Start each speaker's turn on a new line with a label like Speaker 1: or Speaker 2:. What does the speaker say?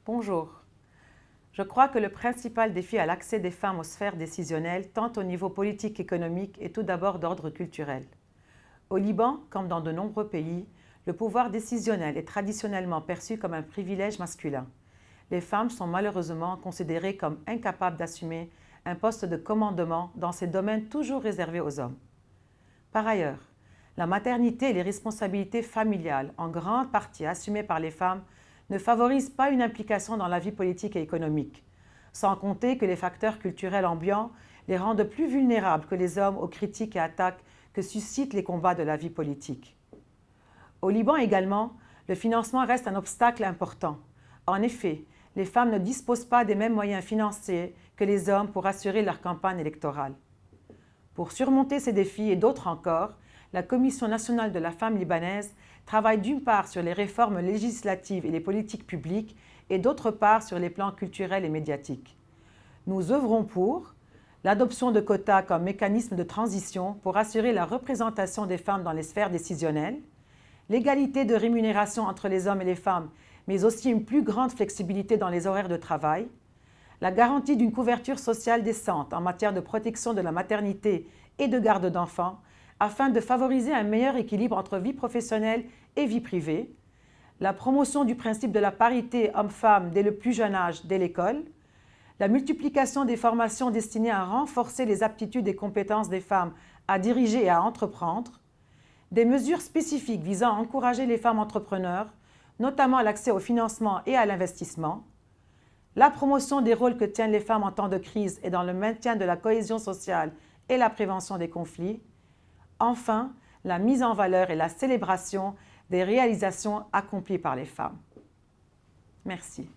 Speaker 1: Bonjour. Je crois que le principal défi à l'accès des femmes aux sphères décisionnelles, tant au niveau politique qu'économique, est tout d'abord d'ordre culturel. Au Liban, comme dans de nombreux pays, le pouvoir décisionnel est traditionnellement perçu comme un privilège masculin. Les femmes sont malheureusement considérées comme incapables d'assumer un poste de commandement dans ces domaines toujours réservés aux hommes. Par ailleurs, la maternité et les responsabilités familiales, en grande partie assumées par les femmes, ne favorisent pas une implication dans la vie politique et économique, sans compter que les facteurs culturels ambiants les rendent plus vulnérables que les hommes aux critiques et attaques que suscitent les combats de la vie politique. Au Liban également, le financement reste un obstacle important. En effet, les femmes ne disposent pas des mêmes moyens financiers que les hommes pour assurer leur campagne électorale. Pour surmonter ces défis et d'autres encore, la Commission nationale de la femme libanaise travaille d'une part sur les réformes législatives et les politiques publiques et d'autre part sur les plans culturels et médiatiques. Nous œuvrons pour l'adoption de quotas comme mécanisme de transition pour assurer la représentation des femmes dans les sphères décisionnelles, l'égalité de rémunération entre les hommes et les femmes, mais aussi une plus grande flexibilité dans les horaires de travail, la garantie d'une couverture sociale décente en matière de protection de la maternité et de garde d'enfants, afin de favoriser un meilleur équilibre entre vie professionnelle et vie privée, la promotion du principe de la parité homme-femme dès le plus jeune âge, dès l'école, la multiplication des formations destinées à renforcer les aptitudes et compétences des femmes à diriger et à entreprendre, des mesures spécifiques visant à encourager les femmes entrepreneurs, notamment l'accès au financement et à l'investissement, la promotion des rôles que tiennent les femmes en temps de crise et dans le maintien de la cohésion sociale et la prévention des conflits, enfin, la mise en valeur et la célébration des réalisations accomplies par les femmes. Merci.